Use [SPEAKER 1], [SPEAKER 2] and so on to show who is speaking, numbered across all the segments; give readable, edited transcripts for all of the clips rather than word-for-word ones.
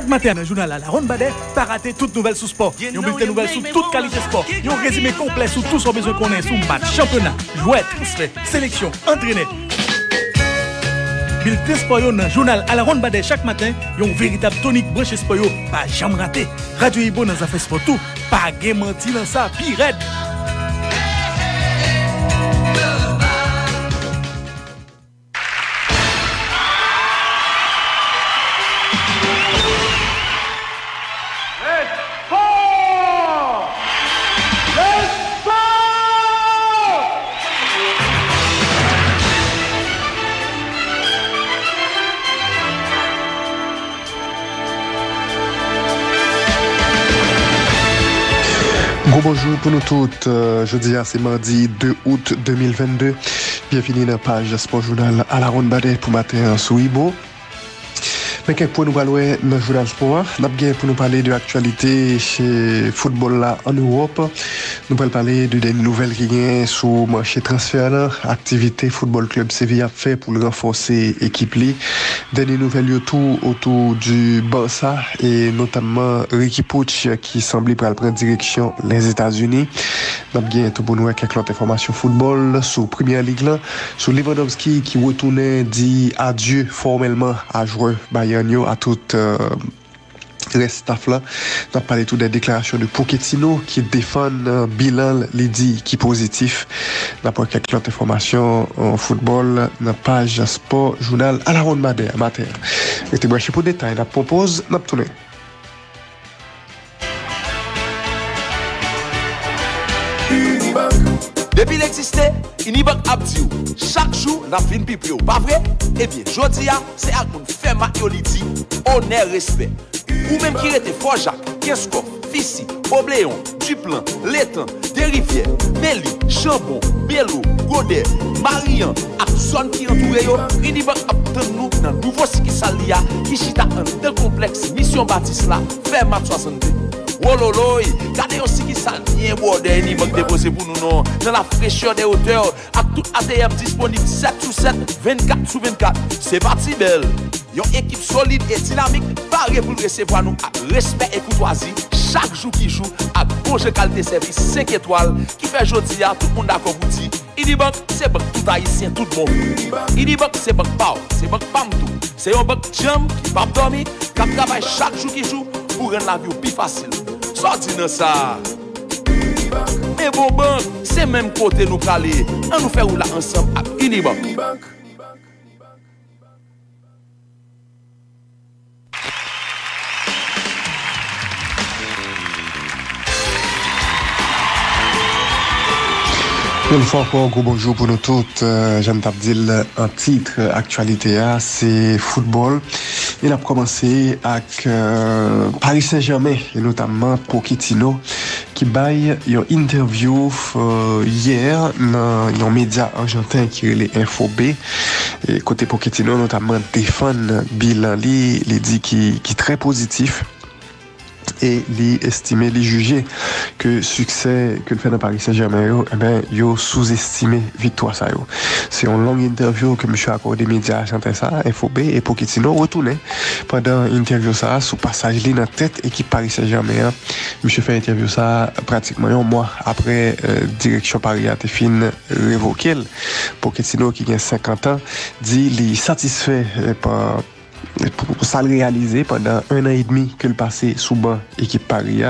[SPEAKER 1] Chaque matin dans le journal à la Ronde Badet, pas rater toute nouvelle sous sport. Yon bulletin nouvelle sur toute qualité sport. Yon résumé complet sur tout son besoin qu'on ait sous match, championnat, jouet, transfert, sélection, entraîné. Bulletin sport dans le journal à la Ronde Badet chaque matin, yon véritable tonique branché sport, pas jamais raté. Radio Ibo dans affaires sport tout, pas game menti dans ça, pire raide.
[SPEAKER 2] Bonjour pour nous toutes. Jeudi, c'est mardi 2 août 2022. Bienvenue dans la page Sport Journal à la Ronde Badet pour matin sur Ibo. Mais quelques points nous parlons dans le journal sport. Nous avons pour nous parler de l'actualité chez football là en Europe. Nous allons parler de des nouvelles qui viennent sur le marché transfert là, activité Football Club Séville a fait pour renforcer l'équipe li. Des nouvelles autour du Barça et notamment Riqui Puig qui semble prendre direction les États-Unis. Nous avons tout pour nous quelques autres informations football sur Première Ligue là, sur Lewandowski qui retournait dit adieu formellement à joueur Bayern à tout le staff là. On a parlé tout des déclarations de Pochettino qui défend bilan Lydie qui positif. On a pas quelques autres informations en football dans la page Sport Journal à la Ronde Badet matin. Restez branchés pour détails. On propose on tourner.
[SPEAKER 3] Depuis l'existé, Unibank a dit chaque jour n'a fin pipi pas vrai? Eh bien, jodi a c'est à qu'on fait ma yoliti, honneur respect. Ou même qui était fort Jacques, Kenskov, Fissi, Obléon, Duplan, Létan, Derivière, Méli, Chambon, Bello, Godet, Marian, ak zone qui entoure yo, Unibank a nous dans nouveau siki salia qui chita un tel complexe mission Baptiste là, fait mat 62. Wololoy, gardez aussi qui ça bien border ni manque déposé pour nous non dans la fraîcheur des hauteurs avec tout ATM disponible 7 sur 7 24 sur 24 c'est parti belle une équipe solide et dynamique parée pour recevoir nous avec respect et courtoisie chaque jour qui joue avec bon qualité service 5 étoiles qui fait jodi à tout le monde d'accord pour dire Unibank c'est banque tout haïtien tout le monde Unibank c'est banque Pau c'est banque Pamtou c'est un banque jam qui pas dormir qui travaille chaque jour qui joue pour rendre la vie plus facile. Sorti dans ça. Mais bon banque, c'est même côté nous caler. On nous fait rouler ensemble avec Unibank.
[SPEAKER 2] Une fois encore, gros bonjour pour nous toutes. J'aime t'abdil un titre actualité, c'est football. Il a commencé avec Paris Saint-Germain et notamment Pochettino qui baille une interview hier dans un média argentin qui est les Info B. Et côté Pochettino notamment défend bilan li dit qui très positif. Et li estimer, li juger que succès que le fait dans Paris Saint-Germain yo sous-estimé victoire ça yo. C'est une longue interview que monsieur accordé médias argentin ça FOB et Pochettino retourné pendant interview ça sous passage li dans tête équipe Paris Saint-Germain. Monsieur fait interview ça pratiquement un mois après direction Paris a été fin révoqué. Pochettino qui a 50 ans dit li satisfait par pour ça le réaliser pendant 1 an et demi que le passé sous banc équipe Paris.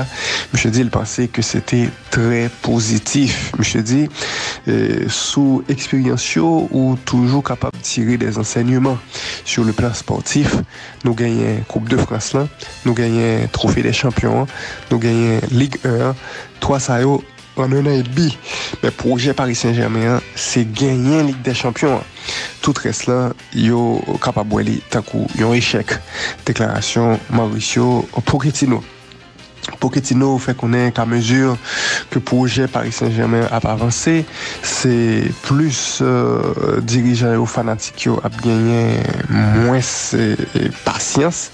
[SPEAKER 2] Monsieur dit il pensait que c'était très positif. Monsieur dit sous expérience ou toujours capable de tirer des enseignements sur le plan sportif. Nous gagnons Coupe de France là, nous gagnons Trophée des Champions, nous gagnons Ligue 1, 3 ça yo en 1 an et demi. Mais projet Paris Saint-Germain, c'est gagner Ligue des Champions. Tout reste là, yo capable de tant coup, un échec. Déclaration Mauricio Pochettino. Pochettino fait connaître qu'à mesure que le projet Paris Saint-Germain a avancé, c'est plus dirigeants et fanatiques a gagné moins patience.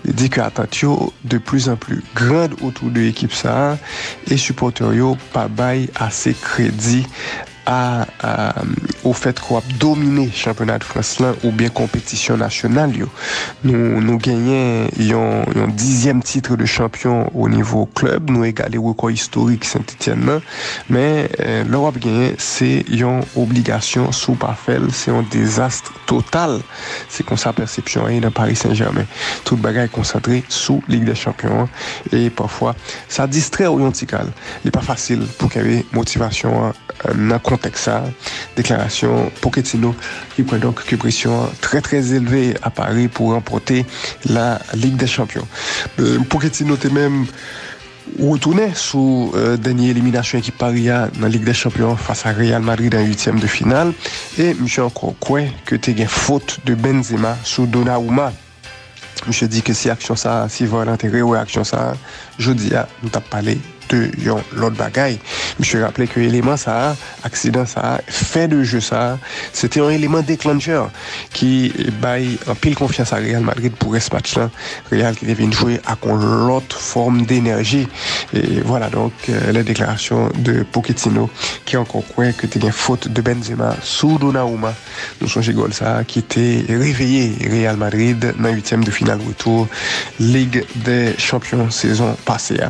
[SPEAKER 2] Il dit que l'attente de plus en plus grande autour de l'équipe ça et supporters yo pas bail assez crédit au fait qu'on a dominé le championnat de France là ou bien compétition nationale. Nous gagnons un 10e titre de champion au niveau club, nous égalé record historique Saint-Étienne, mais l'Europe gagné, c'est une obligation sous parfait, c'est un désastre total. C'est comme ça perception dans Paris Saint-Germain. Tout le bagage est concentré sous Ligue des Champions et parfois ça distrait oriental. Il n'est pas facile pour qu'il y ait motivation dans le contexte ça. Déclaration Pochettino qui prend donc une pression très très élevée à Paris pour remporter la Ligue des Champions. Pochettino était même retourné sous dernière élimination équipe Paris dans la Ligue des Champions face à Real Madrid en 8e de finale et monsieur encore quoi que tu as faute de Benzema sous Donnarumma. Monsieur dit que si action ça, si va l'intérêt ou action ça, je dis nous t'a parlé de l'autre bagaille. Monsieur rappelé que l'élément ça, accident ça, fait de jeu ça, c'était un élément déclencheur qui baille en pile confiance à Real Madrid pour ce match-là. Real qui devait jouer à l'autre forme d'énergie. Et voilà donc la déclaration de Pochettino qui encore croit que c'était une faute de Benzema sous Donnarumma. Nous sommes goal ça qui était réveillé Real Madrid dans 8e de finale retour Ligue des Champions saison passée.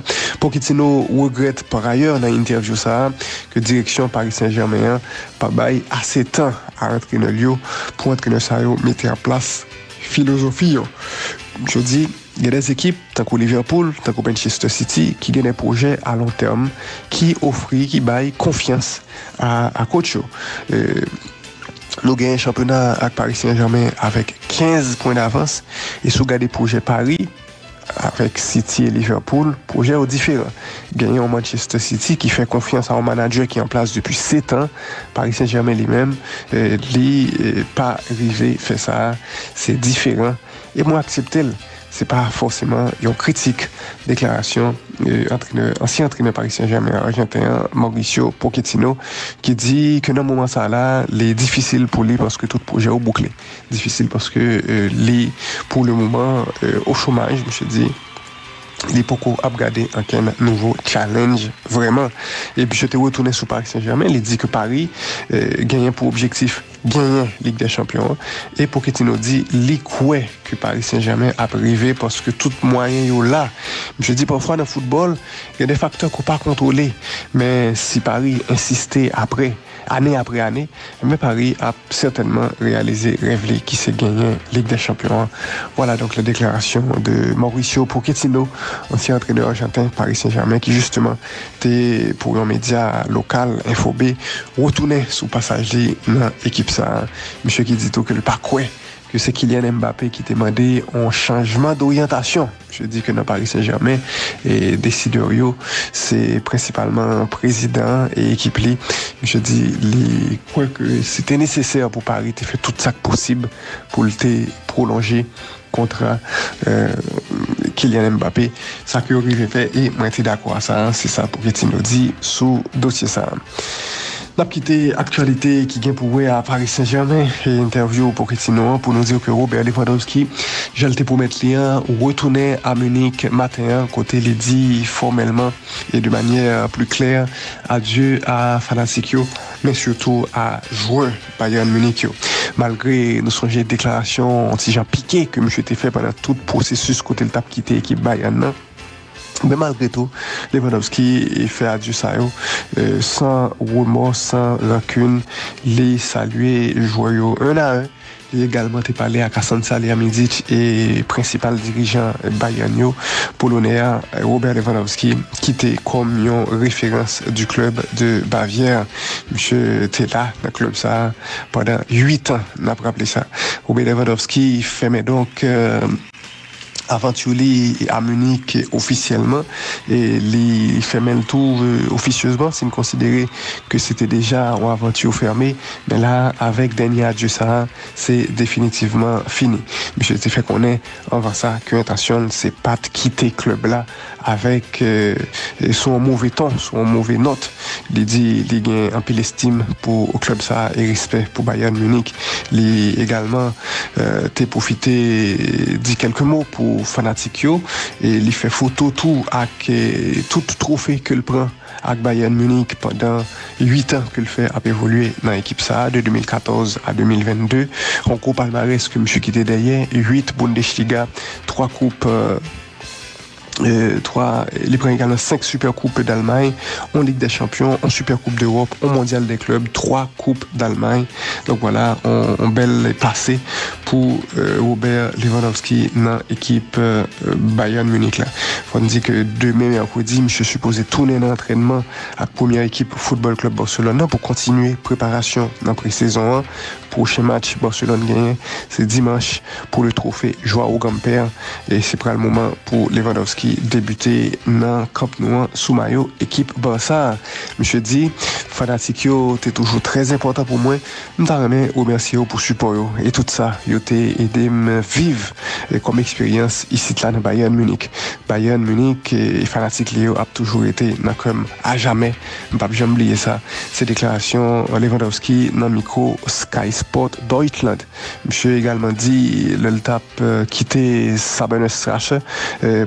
[SPEAKER 2] Pochettino regrette par ailleurs dans l'interview ça que direction Paris Saint-Germain pas bail assez temps à entraîner Lyon pour entraîner ça mettre en place philosophie. Je dis il y a des équipes tant que Liverpool, tant que Manchester City qui ont des projets à long terme qui offrent qui bail confiance à coach. Nous gagnons un championnat avec Paris Saint-Germain avec 15 points d'avance et sous garder projet Paris avec City et Liverpool, projet est différent. Gagner en Manchester City qui fait confiance à un manager qui est en place depuis 7 ans, Paris Saint-Germain lui-même, pas arrivé faire ça, c'est différent. Et moi accepter, c'est pas forcément une critique. Déclaration ancien entraîneur Paris Saint-Germain argentin Mauricio Pochettino qui dit que dans le moment ça là, c'est difficile pour lui parce que tout projet est bouclé. Difficile parce que lui pour le moment au chômage, je dis il est beaucoup à regarder un nouveau challenge vraiment. Et puis je te retourné sur Paris Saint-Germain, il dit que Paris gagne pour objectif gagner Ligue des Champions et Pochettino dit il croit que Paris Saint-Germain a privé parce que tout moyen est là. Je dis parfois dans le football, il y a des facteurs qu'on ne peut pas contrôler, mais si Paris insistait année après année, mais Paris a certainement réalisé rêve qui s'est gagné Ligue des Champions. Voilà donc la déclaration de Mauricio Pochettino, ancien entraîneur argentin Paris Saint-Germain qui justement était pour un média local Info B retourné sous passage dans l'équipe ça. Monsieur qui dit tout que le parcours que c'est Kylian Mbappé qui demandait un changement d'orientation. Je dis que dans Paris Saint-Germain et décideur c'est principalement président et équipe li. Je dis quoi que c'était nécessaire pour Paris de faire tout ça possible pour le prolonger contrat Kylian Mbappé. Ça que arrive fait et moi j'étais d'accord à ça, c'est ça pour Pochettino dit sous dossier ça. N'a quitté actualité qui vient pour voir à Paris Saint-Germain et interview pour Pochettino pour nous dire que Robert Lewandowski, j'ai le pour mettre lien retourner à Munich matin côté les dit formellement et de manière plus claire adieu à Fanaticcio mais surtout à joueur Bayern Munich. Malgré nos songes déclarations anti-Jean Piqué que monsieur était fait pendant tout le processus côté le tap quitté équipe Bayern. Mais malgré tout, Lewandowski fait adieu ça sans remords, sans rancune, les saluer joueurs un à un. Il a également parlé à Hasan Salihamidzic et principal dirigeant Bayern polonais Robert Lewandowski qui était comme une référence du club de Bavière. Monsieur était là dans le club ça pendant 8 ans, on a rappelé ça. Robert Lewandowski fait donc aventuré à Munich officiellement et il fait même le tour officieusement c'est considéré que c'était déjà une aventure fermée mais là avec dernier adieu ça c'est définitivement fini. Monsieur t'ai fait connaître avant ça que l'intention c'est pas de quitter club là avec son mauvais ton, son mauvais note. Il dit il gagne un peu l'estime pour le club ça et respect pour Bayern Munich. Il également t'ai profité dit quelques mots pour Fanaticcio et il fait photo tout avec tout trophée que le prend avec Bayern Munich pendant 8 ans qu'il fait a évolué dans l'équipe ça de 2014 à 2022. En gros palmarès que monsieur quitté derrière 8 Bundesliga, 3 coupes les prend également 5 Super Coupes d'Allemagne, en Ligue des Champions, en Super Coupe d'Europe, en Mondial des clubs, 3 Coupes d'Allemagne. Donc voilà, un bel passé pour Robert Lewandowski dans l'équipe Bayern Munich. Là. Faut dire que demain mercredi, je suis supposé tourner dans l'entraînement à la première équipe Football Club Barcelone pour continuer préparation dans la pré-saison 1. Prochain match Barcelone gagne, c'est dimanche pour le trophée Joao Gamper et c'est pour le moment pour Lewandowski débuter dans Camp Nou sous maillot équipe Barça. Monsieur dit fanatique yo c'est toujours très important pour moi. Je t'aimerais remercier pour support et tout ça, yo t'ai aidé me vivre comme expérience ici là dans Bayern Munich. Bayern Munich et fanatique Léo a toujours été dans comme à jamais. Je pas jamais oublier ça. Ces déclarations Lewandowski dans micro Sky Sport Deutschland. Monsieur également dit le tape quitter Sabine Strache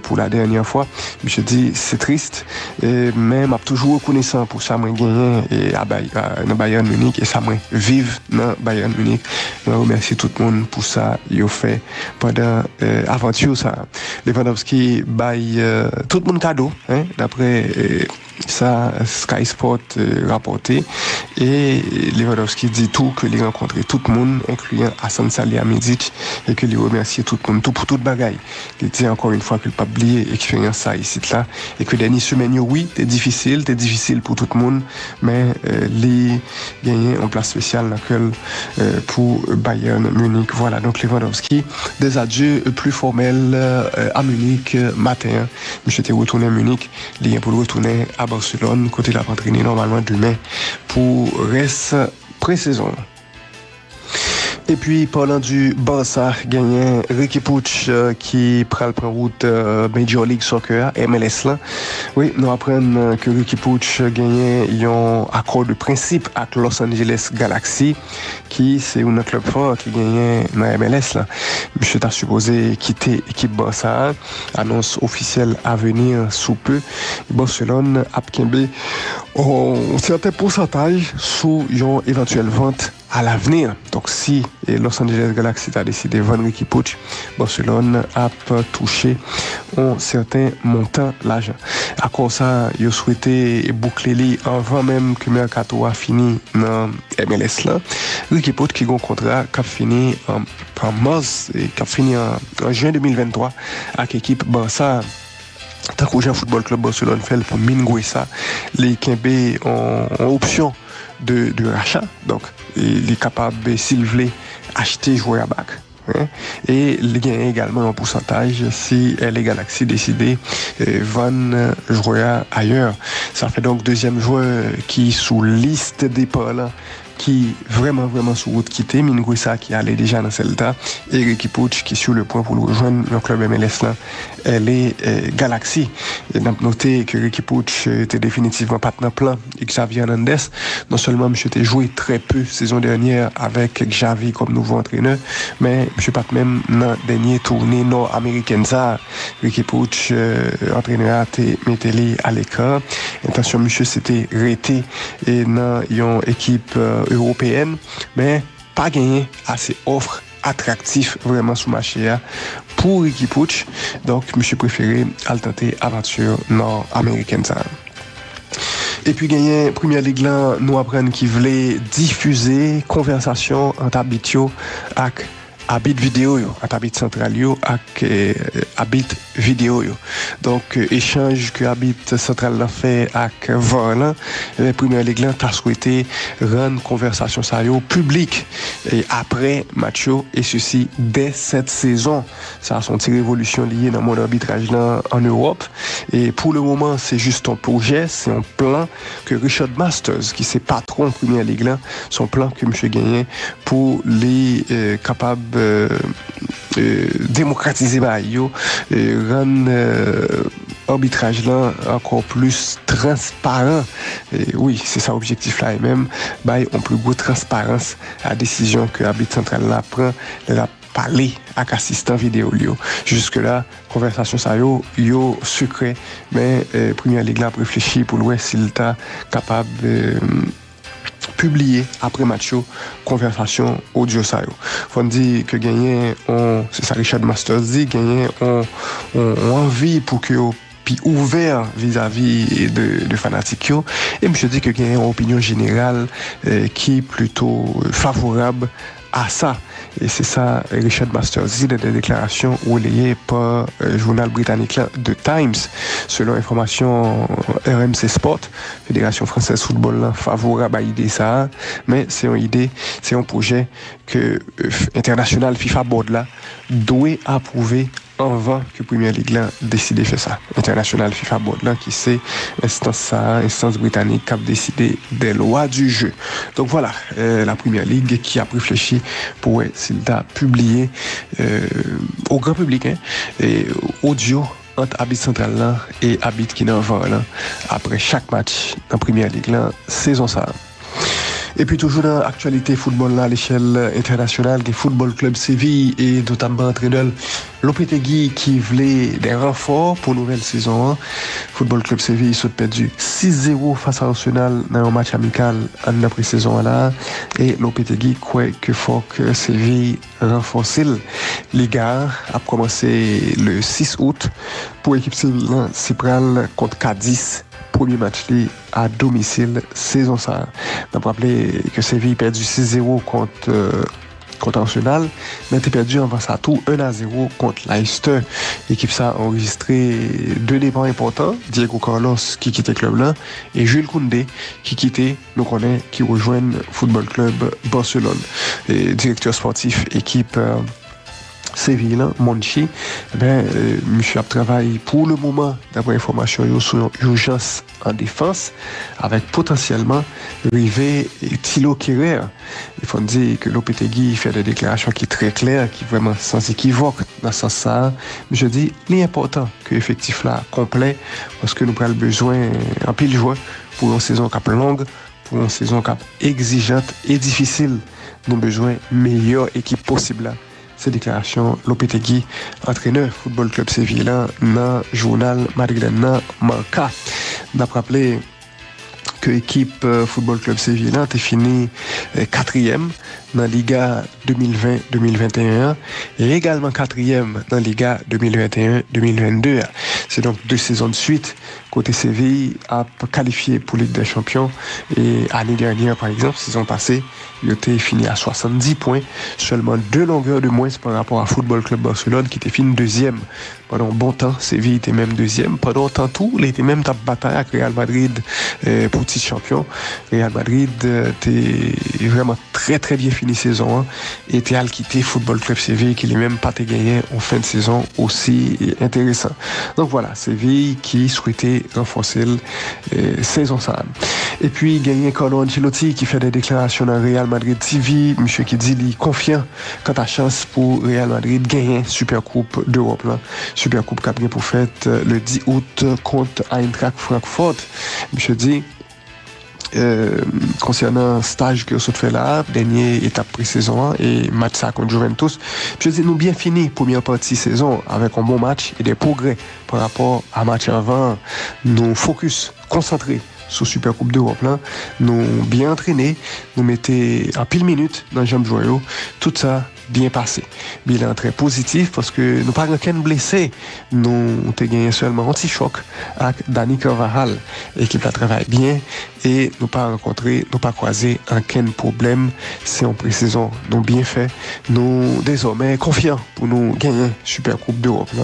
[SPEAKER 2] pour la dernière fois. Monsieur dit c'est triste mais m'a toujours reconnaissant pour ça moi gagné et à Bayern Munich et ça moi vive dans Bayern Munich. Je remercie tout le monde pour ça il fait pendant aventure ça. Lewandowski bail tout le monde cadeau hein d'après ça Sky Sport rapporté et Lewandowski dit tout que il rencontré tout le monde incluant Hassan Salihamidzic et que il remercie tout le monde tout pour toute bagaille. Il dit encore une fois qu'il pas oublier expérience ça ici là et que dernière semaine oui, c'est difficile pour tout le monde mais les gagner en place spéciale pour Bayern Munich. Voilà donc Lewandowski des adieux plus formels à Munich matin. Monsieur était retourné à Munich, il est pour retourner à Barcelone, côté la entraîner normalement demain pour reste pré-saison. Et puis, parlant du Barça, gagnant Riqui Puig qui prend route Major League Soccer, MLS là. Oui, nous apprenons que Riqui Puig gagnait un accord de principe avec Los Angeles Galaxy, qui c'est un club fort qui gagnait dans MLS là. Monsieur t'a supposé quitter l'équipe Barça, annonce officielle à venir sous peu. Barcelone a Kembe un certain pourcentage sous une éventuelle vente à l'avenir. Donc si Los Angeles Galaxy a décidé de vendre Riqui Puig, Barcelone a touché un certain montant l'argent. À cause ça, il souhaitait boucler les avant même que Mercato a fini dans MLS là. Riqui Puig qui a un contrat qui a fini en mars et qui a fini en juin 2023 avec l'équipe Barça. Tant que le Football Club Barcelone fait pour Minguesa, les Kembe ont option de rachat, donc il est capable s'il voulait acheter joueur à bac. Hein? Et il gagne également un pourcentage si les Galaxy décident de vendre joueur ailleurs. Ça fait donc deuxième joueur qui sous liste départ là, qui vraiment sur route quitter Minguesa qui allait déjà dans Celta et Riqui Puig qui est sur le point pour le rejoindre le club MLS là elle est Galaxy. Et on a noté que Riqui Puig était définitivement pas dans plan avec Xavi Hernandez. Non seulement monsieur était joué très peu saison dernière avec Xavi comme nouveau entraîneur, mais monsieur pas même dans dernier tournée nord-américaine ça Riqui Puig entraîneur mettez-les à l'écart. Intention monsieur c'était arrêté et dans une équipe européenne mais pas gagné assez offre attractif vraiment sous marché pour Riqui Puig. Donc monsieur préféré à tenter aventure nord-américaine ça. Et puis gagné Première Ligue là nous apprennent qui voulait diffuser conversation entre Abitio avec Habit vidéo yo, Habit central yo ak Habit vidéo yo. Donc échange que Habit central l'a fait avec Varlan, la Première Ligue là t'a souhaité rendre conversation ça yo public et après match et ceci dès cette saison. Ça a son petite révolution liée dans mon arbitrage là en Europe et pour le moment c'est juste un projet, c'est un plan que Richard Masters qui c'est patron Première Ligue là, son plan que monsieur gagné pour les capables démocratiser yo rendre arbitrage là encore plus transparent. Et oui, c'est ça l'objectif là et même en plus grosse transparence à la décision que l'arbitre central là prend parler avec assistant vidéo yo. Jusque là conversation ça yo secret mais Premier Ligue là réfléchi pour voir s'il t'a capable publier après match conversation audio ça yo. Faut dire que gagner c'est ça Richard Masters dit gagner on envie pour que puis ouvert vis-à-vis de fanatiques yo. Et je dis que il y a une opinion générale qui est plutôt favorable à ça. Et c'est ça, Richard Masters dit dans des déclarations relayées par le journal britannique The Times. Selon information RMC Sport, Fédération Française Football là, favorable à l'idée ça, mais c'est une idée, c'est un projet que international FIFA Board là doit approuver avant que Premier Ligue là décide de faire ça. International FIFA Board là qui c'est instance britannique qui a décidé des lois du jeu. Donc voilà, la Premier Ligue qui a réfléchi pour s'il a publié au grand public et audio entre Habit Central là et Habit qui n'en va là après chaque match en Premier Ligue là saison ça. Et puis toujours dans l'actualité football là à l'échelle internationale, le Football Club Séville et notamment entraîneur Lopetegui qui voulait des renforts pour nouvelle saison. Football Club Séville sont perdu 6-0 face à Arsenal dans un match amical en après-saison là et Lopetegui croit que faut que Séville renforce les gars a commencé le 6 août pour l'équipe Séville c'est pral contre Cadiz. Premier match à domicile saison ça. On peut rappeler que Séville perdu 6-0 contre Arsenal, mais t'es perdu en face à tout 1-0 contre Leicester. L'équipe ça a enregistré 2 départs importants, Diego Carlos qui quittait le club là et Jules Koundé qui quittait, nous connaît, qui rejoint Football Club Barcelone. Et directeur sportif équipe Séville, Monchi, monsieur a travaillé pour le moment, d'après information, sur urgence en défense, avec potentiellement Rivet et Thilo Kehrer. Il faut dire que Lopetegui fait des déclarations qui sont très claires, qui vraiment sans équivoque dans ce sens-là. Mais je dis, l'important que l'effectif là complet, parce que nous avons besoin en pile de joueurs pour une saison cap longue, pour une saison cap exigeante et difficile. Nous avons besoin de meilleure équipe possible là. Ces déclarations, Lopetegui, entraîneur Football Club Séville, dans le journal madrilène Marca. D'après rappeler que l'équipe Football Club Séville a fini 4e dans la Liga 2020-2021 et également 4e dans la Liga 2021-2022. C'est donc 2 saisons de suite. Côté Séville a qualifié pour Ligue des Champions et l'année dernière, par exemple, saison passée, il était fini à 70 points, seulement 2 longueurs de moins par rapport à Football Club Barcelone qui était fini 2e. Pendant un bon temps, Séville était même 2e. Pendant un temps tout, il était même en bataille avec Real Madrid pour titre champion. Real Madrid était vraiment très très bien fini saison et était à quitter Football Club Séville qui lui même pas gagné en fin de saison aussi intéressant. Donc voilà, Séville qui souhaitait renforcer saison ça. Et puis gagné Carlo Ancelotti qui fait des déclarations dans Real Madrid TV, monsieur qui dit il est confiant quant à chance pour Real Madrid gagner Super Coupe d'Europe là. Super Coupe qui a bien pour fête le 10 août contre Eintracht Francfort. Monsieur dit concernant stage que vous fait là, dernière étape pré-saison et match ça contre Juventus. Je dis nous bien fini première partie saison avec un bon match et des progrès par rapport à match avant. Nous focus, concentrés sur Super Coupe d'Europe là, nous bien entraînés, nous mettez en pile minute dans le jambes joyaux, tout ça bien passé. Bilan très positif parce que nous pas aucun blessé, nous avons gagné seulement un petit choc avec Dani Carvajal, équipe là travaille bien et nous pas rencontré, nous pas croisé aucun problème, c'est en pré-saison, nous bien fait, nous désormais confiants pour nous gagner Super Coupe d'Europe là.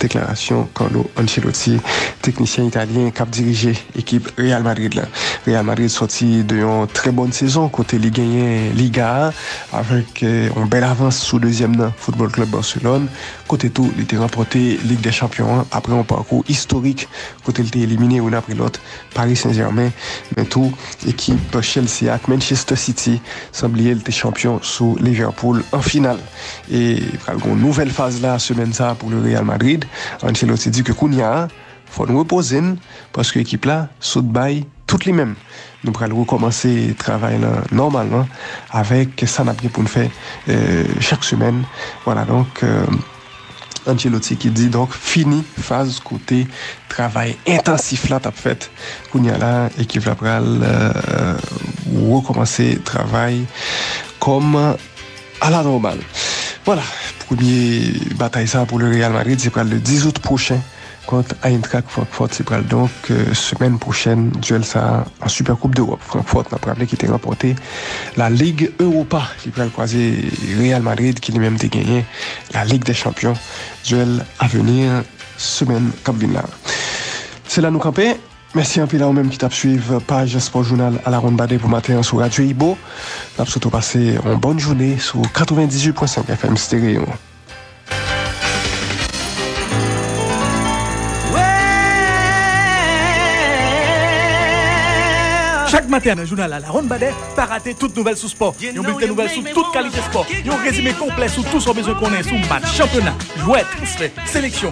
[SPEAKER 2] Déclaration Carlo Ancelotti, technicien italien qui a dirigé équipe Real Madrid là. Real Madrid sorti de une très bonne saison côté il gagné Liga avec un bel avance sous deuxième dans Football Club Barcelone. Côté tout, il était remporté Ligue des Champions après un parcours historique. Côté il était éliminé une après l'autre Paris Saint-Germain, mais tout équipe Chelsea avec Manchester City, semblait il était champion sous Liverpool en finale. Et une nouvelle phase là semaine ça pour le Real Madrid. Ancelotti dit que Kounia faut nous reposer parce que l'équipe là saute bail toutes les mêmes. Nous allons recommencer le travail là, normalement avec ça n'a bien pour nous faire chaque semaine. Voilà, donc Ancelotti qui dit donc fini phase côté travail intensif là t'as fait qu'on y a là et qui va recommencer travail comme à la normale. Voilà, premier bataille ça pour le Real Madrid, c'est le 10 août prochain contre Eintracht Francfort. C'est donc semaine prochaine, duel ça en Super Coupe d'Europe. Francfort n'a pas rappelé qu'il était remporté la Ligue Europa. Il va croiser Real Madrid qui lui-même a gagné la Ligue des Champions. Duel à venir semaine comme là. C'est là nous camper. Merci un peu là même qui t'a suivre page Sport Journal à la Ronde Badé pour matin sur Radio Ibo. N'a surtout passé une bonne journée sur 98.5 FM stéréo.
[SPEAKER 1] Chaque matin, un journal à la Ronde Badet, pas rater toute nouvelle sous sport. Yon bulletin nouvelle sous toute qualité sport. Yon résumé complet sous tout son besoin qu'on ait sous match, championnat, jouet, transfert, sélection.